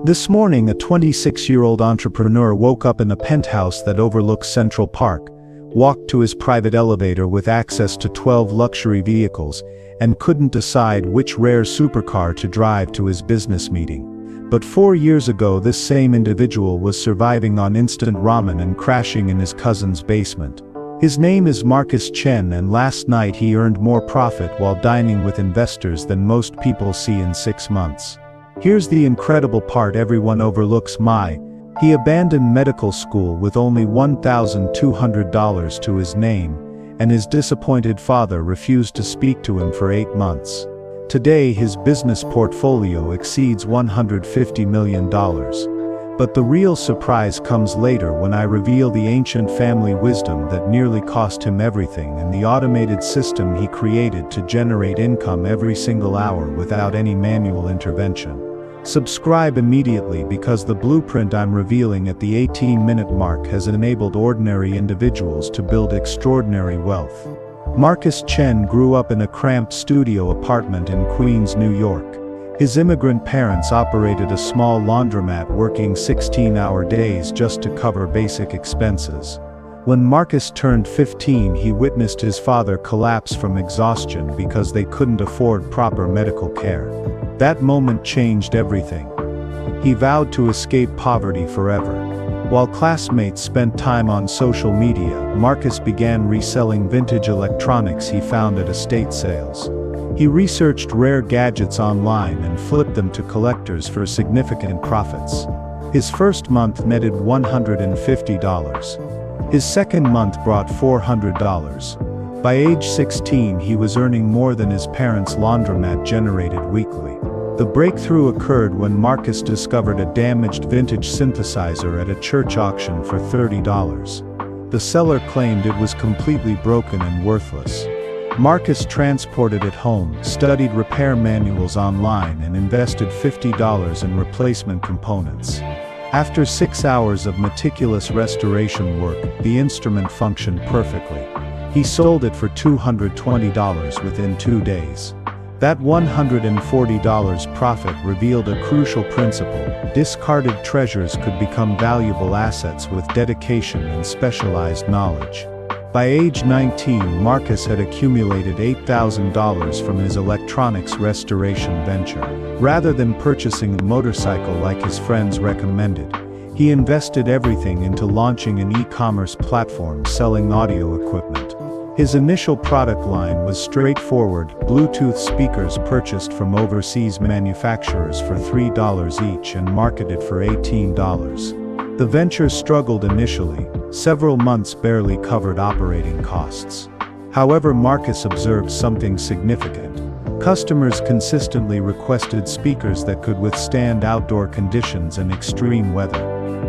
This morning, a 26-year-old entrepreneur woke up in a penthouse that overlooks Central Park, walked to his private elevator with access to 12 luxury vehicles, and couldn't decide which rare supercar to drive to his business meeting. But 4 years ago, this same individual was surviving on instant ramen and crashing in his cousin's basement. His name is Chen, and last night he earned more profit while dining with investors than most people see in 6 months. Here's the incredible part everyone overlooks. He abandoned medical school with only $1,200 to his name, and his disappointed father refused to speak to him for 8 months. Today his business portfolio exceeds $150 million. But the real surprise comes later when I reveal the ancient family wisdom that nearly cost him everything and the automated system he created to generate income every single hour without any manual intervention. Subscribe immediately, because the blueprint I'm revealing at the 18-minute mark has enabled ordinary individuals to build extraordinary wealth. Chen grew up in a cramped studio apartment in Queens, New York. His immigrant parents operated a small laundromat, working 16-hour days just to cover basic expenses. When Marcus turned 15, he witnessed his father collapse from exhaustion because they couldn't afford proper medical care. That moment changed everything. He vowed to escape poverty forever. While classmates spent time on social media, Marcus began reselling vintage electronics he found at estate sales. He researched rare gadgets online and flipped them to collectors for significant profits. His first month netted $150. His second month brought $400. By age 16, he was earning more than his parents' laundromat generated weekly. The breakthrough occurred when Marcus discovered a damaged vintage synthesizer at a church auction for $30. The seller claimed it was completely broken and worthless. Marcus transported it home, studied repair manuals online, and invested $50 in replacement components. After 6 hours of meticulous restoration work, the instrument functioned perfectly. He sold it for $220 within 2 days. That $140 profit revealed a crucial principle: discarded treasures could become valuable assets with dedication and specialized knowledge. By age 19, Marcus had accumulated $8,000 from his electronics restoration venture. Rather than purchasing a motorcycle like his friends recommended, he invested everything into launching an e-commerce platform selling audio equipment. His initial product line was straightforward: Bluetooth speakers purchased from overseas manufacturers for $3 each and marketed for $18. The venture struggled initially. Several months barely covered operating costs. However, Marcus observed something significant. Customers consistently requested speakers that could withstand outdoor conditions and extreme weather.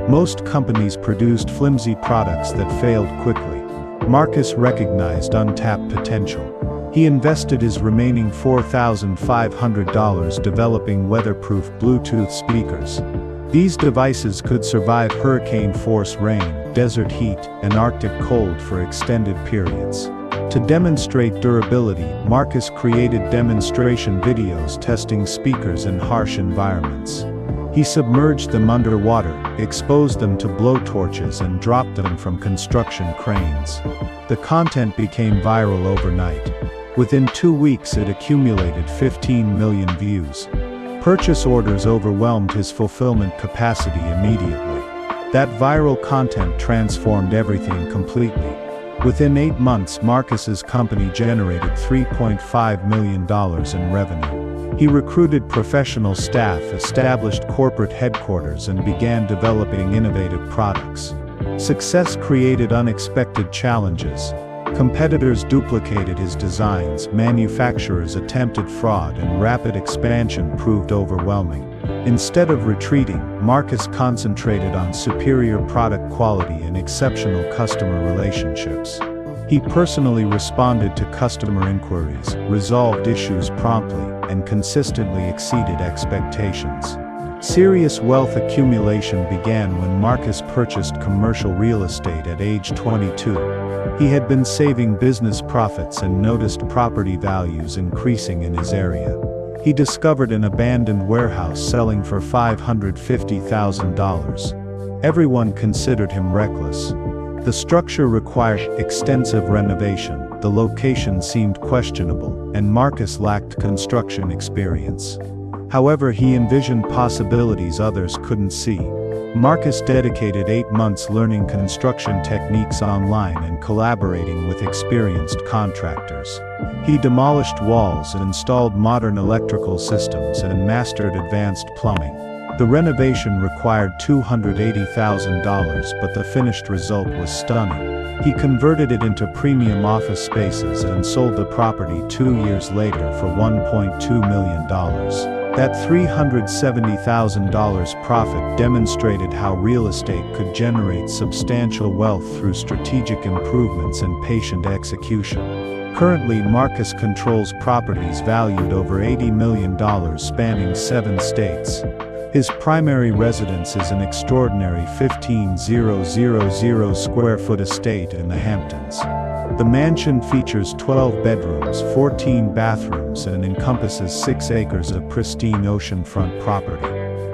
Most companies produced flimsy products that failed quickly. Marcus recognized untapped potential. He invested his remaining $4,500 developing weatherproof Bluetooth speakers. These devices could survive hurricane-force rain, desert heat, and Arctic cold for extended periods. To demonstrate durability, Marcus created demonstration videos testing speakers in harsh environments. He submerged them underwater, exposed them to blowtorches, and dropped them from construction cranes. The content became viral overnight. Within 2 weeks it accumulated 15 million views. Purchase orders overwhelmed his fulfillment capacity immediately. That viral content transformed everything completely. Within 8 months, Marcus's company generated $3.5 million in revenue. He recruited professional staff, established corporate headquarters, and began developing innovative products. Success created unexpected challenges. Competitors duplicated his designs, manufacturers attempted fraud, and rapid expansion proved overwhelming. Instead of retreating, Marcus concentrated on superior product quality and exceptional customer relationships. He personally responded to customer inquiries, resolved issues promptly, and consistently exceeded expectations. Serious wealth accumulation began when Marcus purchased commercial real estate at age 22. He had been saving business profits and noticed property values increasing in his area. He discovered an abandoned warehouse selling for $550,000. Everyone considered him reckless. The structure required extensive renovation, the location seemed questionable, and Marcus lacked construction experience. However, he envisioned possibilities others couldn't see. Marcus dedicated 8 months learning construction techniques online and collaborating with experienced contractors. He demolished walls and installed modern electrical systems and mastered advanced plumbing. The renovation required $280,000, but the finished result was stunning. He converted it into premium office spaces and sold the property 2 years later for $1.2 million. That $370,000 profit demonstrated how real estate could generate substantial wealth through strategic improvements and patient execution. Currently, Marcus controls properties valued over $80 million spanning 7 states. His primary residence is an extraordinary 15,000 square foot estate in the Hamptons. The mansion features 12 bedrooms, 14 bathrooms, and encompasses 6 acres of pristine oceanfront property.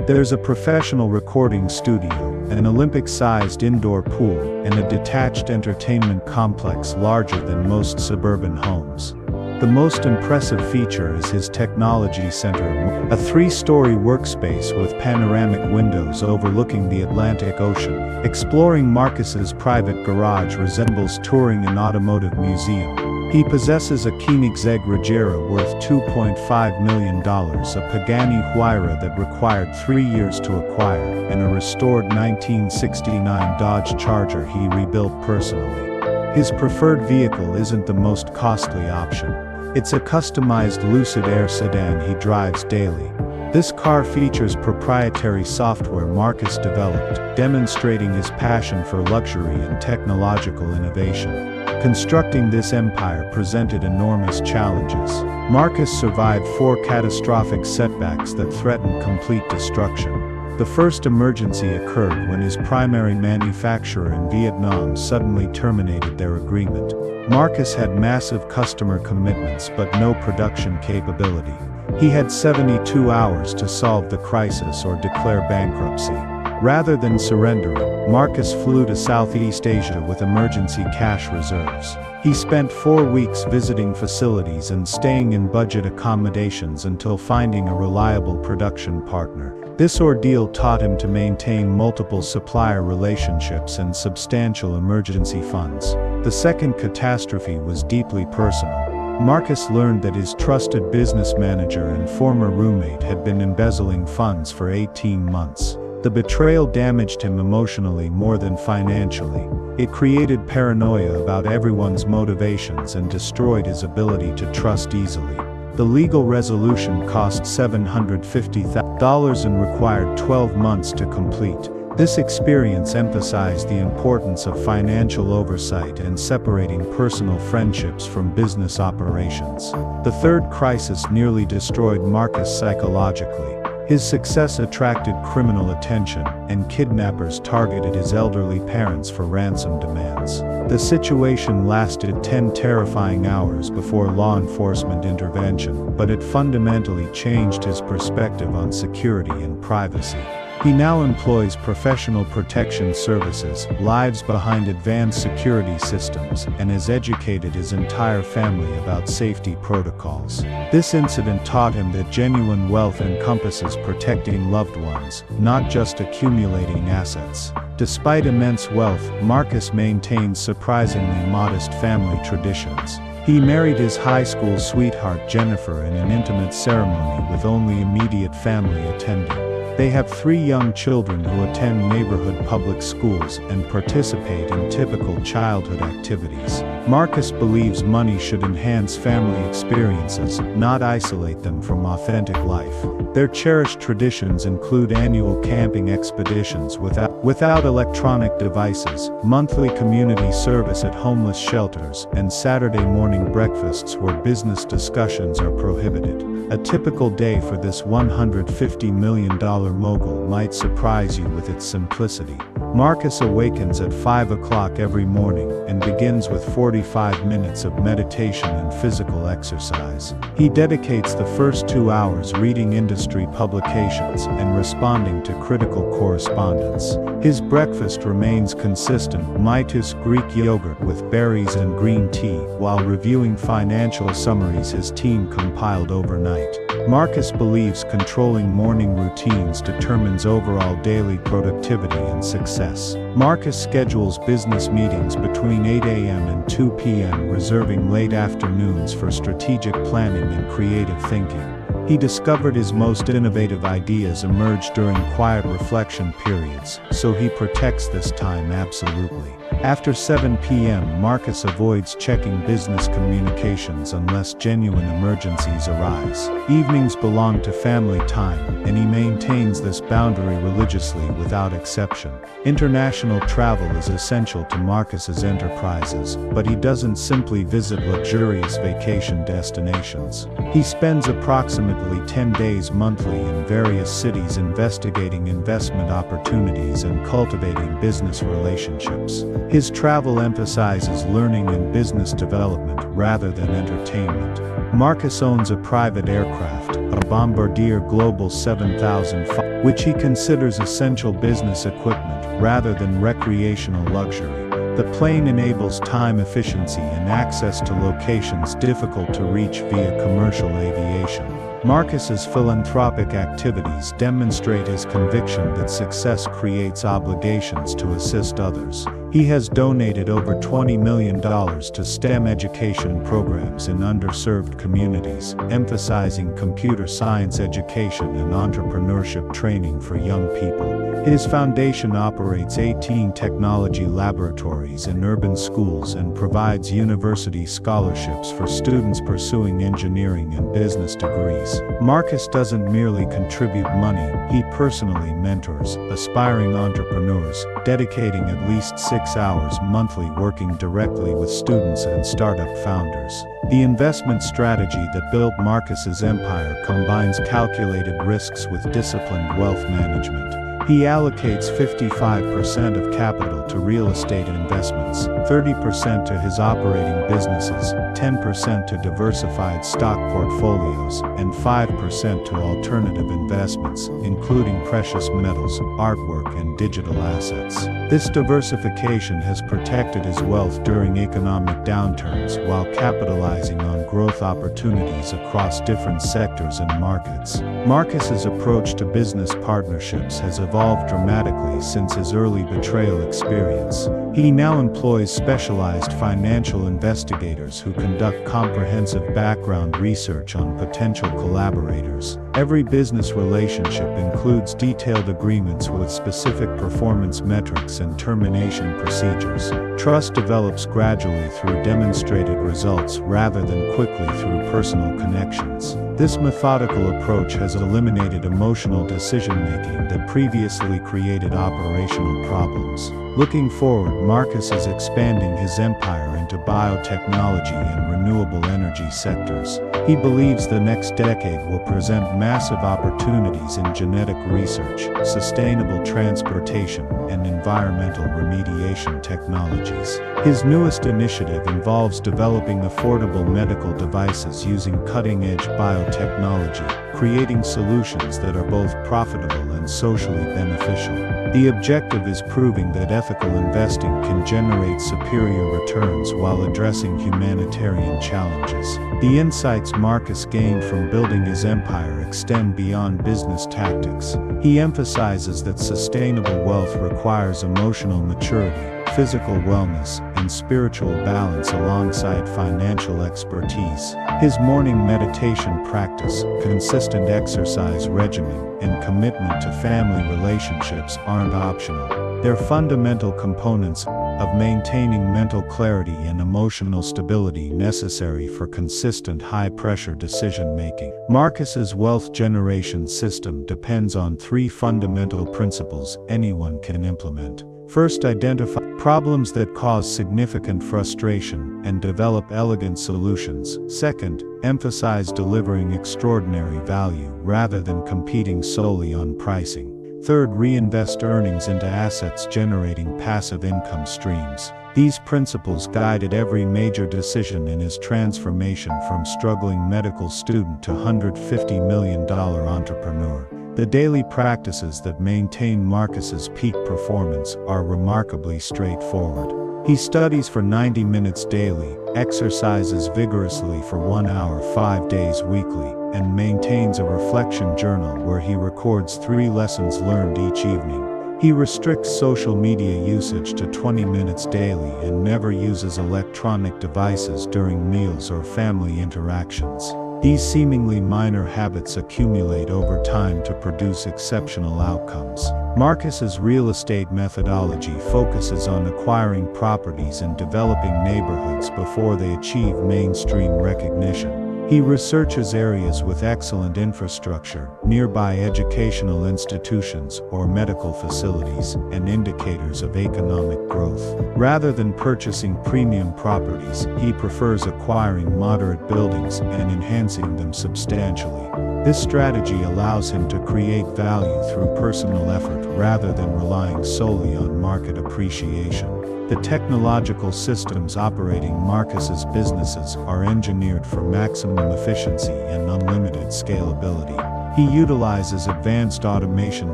There's a professional recording studio, an Olympic-sized indoor pool, and a detached entertainment complex larger than most suburban homes. The most impressive feature is his technology center, a 3-story workspace with panoramic windows overlooking the Atlantic Ocean. Exploring Marcus's private garage resembles touring an automotive museum. He possesses a Koenigsegg Regera worth $2.5 million, a Pagani Huayra that required 3 years to acquire, and a restored 1969 Dodge Charger he rebuilt personally. His preferred vehicle isn't the most costly option. It's a customized Lucid Air sedan he drives daily. This car features proprietary software Marcus developed, demonstrating his passion for luxury and technological innovation. Constructing this empire presented enormous challenges. Marcus survived 4 catastrophic setbacks that threatened complete destruction. The first emergency occurred when his primary manufacturer in Vietnam suddenly terminated their agreement. Marcus had massive customer commitments but no production capability. He had 72 hours to solve the crisis or declare bankruptcy. Rather than surrendering, Marcus flew to Southeast Asia with emergency cash reserves. He spent 4 weeks visiting facilities and staying in budget accommodations until finding a reliable production partner. This ordeal taught him to maintain multiple supplier relationships and substantial emergency funds. The second catastrophe was deeply personal. Marcus learned that his trusted business manager and former roommate had been embezzling funds for 18 months. The betrayal damaged him emotionally more than financially. It created paranoia about everyone's motivations and destroyed his ability to trust easily. The legal resolution cost $750,000 and required 12 months to complete. This experience emphasized the importance of financial oversight and separating personal friendships from business operations. The third crisis nearly destroyed Marcus psychologically. His success attracted criminal attention, and kidnappers targeted his elderly parents for ransom demands. The situation lasted 10 terrifying hours before law enforcement intervention, but it fundamentally changed his perspective on security and privacy. He now employs professional protection services, lives behind advanced security systems, and has educated his entire family about safety protocols. This incident taught him that genuine wealth encompasses protecting loved ones, not just accumulating assets. Despite immense wealth, Marcus maintains surprisingly modest family traditions. He married his high school sweetheart Jennifer in an intimate ceremony with only immediate family attending. They have 3 young children who attend neighborhood public schools and participate in typical childhood activities. Marcus believes money should enhance family experiences, not isolate them from authentic life. Their cherished traditions include annual camping expeditions without electronic devices, monthly community service at homeless shelters, and Saturday morning breakfasts where business discussions are prohibited. A typical day for this $150 million mogul might surprise you with its simplicity. Marcus awakens at 5 o'clock every morning and begins with 45 minutes of meditation and physical exercise. He dedicates the first 2 hours reading industry publications and responding to critical correspondence. His breakfast remains consistent: Mitus Greek yogurt with berries and green tea, while reviewing financial summaries his team compiled overnight. Marcus believes controlling morning routines determines overall daily productivity and success. Marcus schedules business meetings between 8 a.m. and 2 p.m., reserving late afternoons for strategic planning and creative thinking. He discovered his most innovative ideas emerge during quiet reflection periods, so he protects this time absolutely. After 7 p.m., Marcus avoids checking business communications unless genuine emergencies arise. Evenings belong to family time, and he maintains this boundary religiously without exception. International travel is essential to Marcus's enterprises, but he doesn't simply visit luxurious vacation destinations. He spends approximately 10 days monthly in various cities investigating investment opportunities and cultivating business relationships. His travel emphasizes learning and business development rather than entertainment. Marcus owns a private aircraft, a Bombardier Global 7005, which he considers essential business equipment rather than recreational luxury. The plane enables time efficiency and access to locations difficult to reach via commercial aviation. Marcus's philanthropic activities demonstrate his conviction that success creates obligations to assist others. He has donated over $20 million to STEM education programs in underserved communities, emphasizing computer science education and entrepreneurship training for young people. His foundation operates 18 technology laboratories in urban schools and provides university scholarships for students pursuing engineering and business degrees. Marcus doesn't merely contribute money, he personally mentors aspiring entrepreneurs, dedicating at least 6 hours monthly working directly with students and startup founders. The investment strategy that built Marcus's empire combines calculated risks with disciplined wealth management. He allocates 55% of capital to real estate investments, 30% to his operating businesses, 10% to diversified stock portfolios, and 5% to alternative investments, including precious metals, artwork, and digital assets. This diversification has protected his wealth during economic downturns while capitalizing on growth opportunities across different sectors and markets. Marcus's approach to business partnerships has evolved dramatically since his early betrayal experience. He now employs specialized financial investigators who conduct comprehensive background research on potential collaborators. Every business relationship includes detailed agreements with specific performance metrics and termination procedures. Trust develops gradually through demonstrated results rather than quickly through personal connections. This methodical approach has eliminated emotional decision-making that previously created operational problems. Looking forward, Marcus is expanding his empire into biotechnology and renewable energy sectors. He believes the next decade will present massive opportunities in genetic research, sustainable transportation, and environmental remediation technologies. His newest initiative involves developing affordable medical devices using cutting-edge biotechnology, creating solutions that are both profitable and socially beneficial. The objective is proving that ethical investing can generate superior returns while addressing humanitarian challenges. The insights Marcus gained from building his empire extend beyond business tactics. He emphasizes that sustainable wealth requires emotional maturity, physical wellness, and spiritual balance alongside financial expertise. His morning meditation practice, consistent exercise regimen, and commitment to family relationships aren't optional. They're fundamental components of maintaining mental clarity and emotional stability necessary for consistent high-pressure decision-making. Marcus's wealth generation system depends on 3 fundamental principles anyone can implement. First, identify problems that cause significant frustration and develop elegant solutions. Second, emphasize delivering extraordinary value rather than competing solely on pricing. Third, reinvest earnings into assets generating passive income streams. These principles guided every major decision in his transformation from struggling medical student to $150 million entrepreneur. The daily practices that maintain Marcus's peak performance are remarkably straightforward. He studies for 90 minutes daily, exercises vigorously for 1 hour 5 days weekly, and maintains a reflection journal where he records 3 lessons learned each evening. He restricts social media usage to 20 minutes daily and never uses electronic devices during meals or family interactions. These seemingly minor habits accumulate over time to produce exceptional outcomes. Marcus's real estate methodology focuses on acquiring properties and developing neighborhoods before they achieve mainstream recognition. He researches areas with excellent infrastructure, nearby educational institutions or medical facilities, and indicators of economic growth. Rather than purchasing premium properties, he prefers acquiring moderate buildings and enhancing them substantially. This strategy allows him to create value through personal effort rather than relying solely on market appreciation. The technological systems operating Marcus's businesses are engineered for maximum efficiency and unlimited scalability. He utilizes advanced automation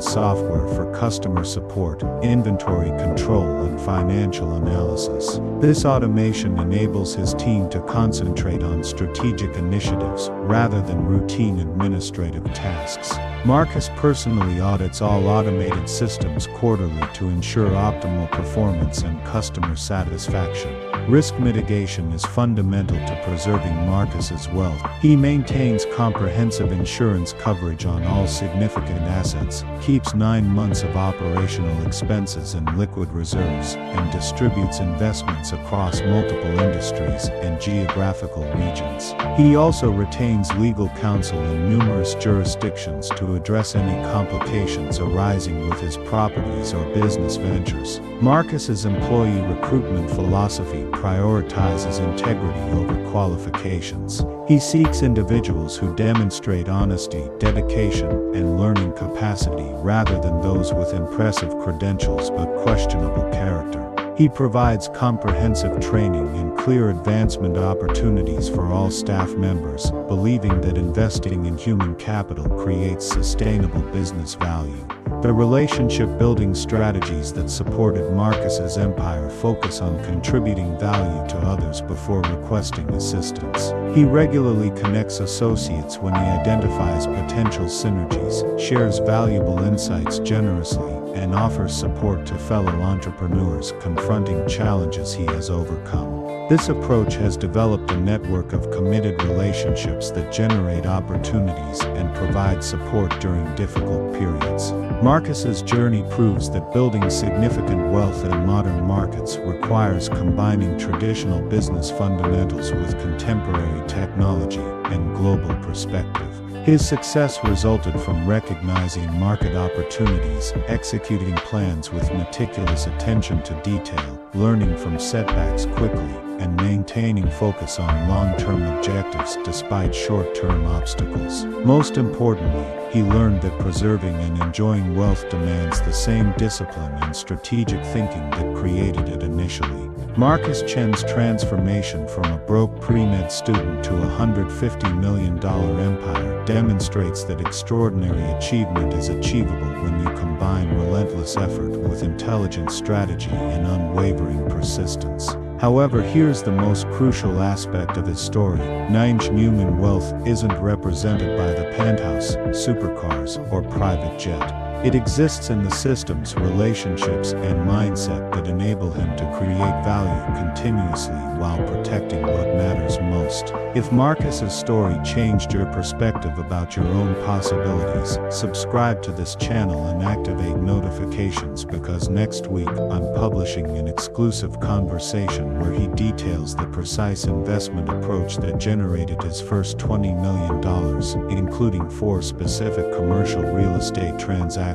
software for customer support, inventory control, and financial analysis. This automation enables his team to concentrate on strategic initiatives rather than routine administrative tasks. Marcus personally audits all automated systems quarterly to ensure optimal performance and customer satisfaction. Risk mitigation is fundamental to preserving Marcus's wealth. He maintains comprehensive insurance coverage on all significant assets, keeps 9 months of operational expenses and liquid reserves, and distributes investments across multiple industries and geographical regions. He also retains legal counsel in numerous jurisdictions to address any complications arising with his properties or business ventures. Marcus's employee recruitment philosophy prioritizes integrity over qualifications. He seeks individuals who demonstrate honesty, dedication, and learning capacity rather than those with impressive credentials but questionable character. He provides comprehensive training and clear advancement opportunities for all staff members, believing that investing in human capital creates sustainable business value. The relationship-building strategies that supported Marcus's empire focus on contributing value to others before requesting assistance. He regularly connects associates when he identifies potential synergies, shares valuable insights generously, and offers support to fellow entrepreneurs confronting challenges he has overcome. This approach has developed a network of committed relationships that generate opportunities and provide support during difficult periods. Marcus's journey proves that building significant wealth in modern markets requires combining traditional business fundamentals with contemporary technology and global perspective. His success resulted from recognizing market opportunities, executing plans with meticulous attention to detail, learning from setbacks quickly, and maintaining focus on long-term objectives despite short-term obstacles. Most importantly, he learned that preserving and enjoying wealth demands the same discipline and strategic thinking that created it initially. Marcus Chen's transformation from a broke pre-med student to a $150 million empire demonstrates that extraordinary achievement is achievable when you combine relentless effort with intelligent strategy and unwavering persistence. However, here's the most crucial aspect of his story. Human wealth isn't represented by the penthouse, supercars, or private jet. It exists in the systems, relationships, and mindset that enable him to create value continuously while protecting what matters most. If Marcus's story changed your perspective about your own possibilities, subscribe to this channel and activate notifications because next week I'm publishing an exclusive conversation where he details the precise investment approach that generated his first $20 million, including 4 specific commercial real estate transactions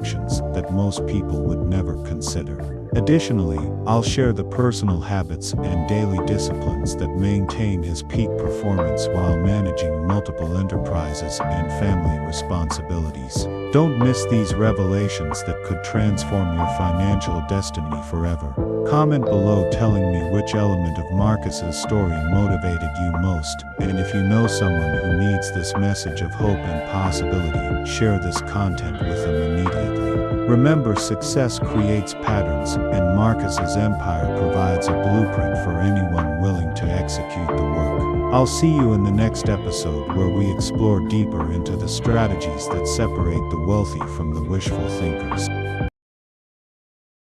that most people would never consider. Additionally, I'll share the personal habits and daily disciplines that maintain his peak performance while managing multiple enterprises and family responsibilities. Don't miss these revelations that could transform your financial destiny forever. Comment below telling me which element of Marcus's story motivated you most, and if you know someone who needs this message of hope and possibility, share this content with them immediately. Remember, success creates patterns, and Marcus's empire provides a blueprint for anyone willing to execute the work. I'll see you in the next episode where we explore deeper into the strategies that separate the wealthy from the wishful thinkers.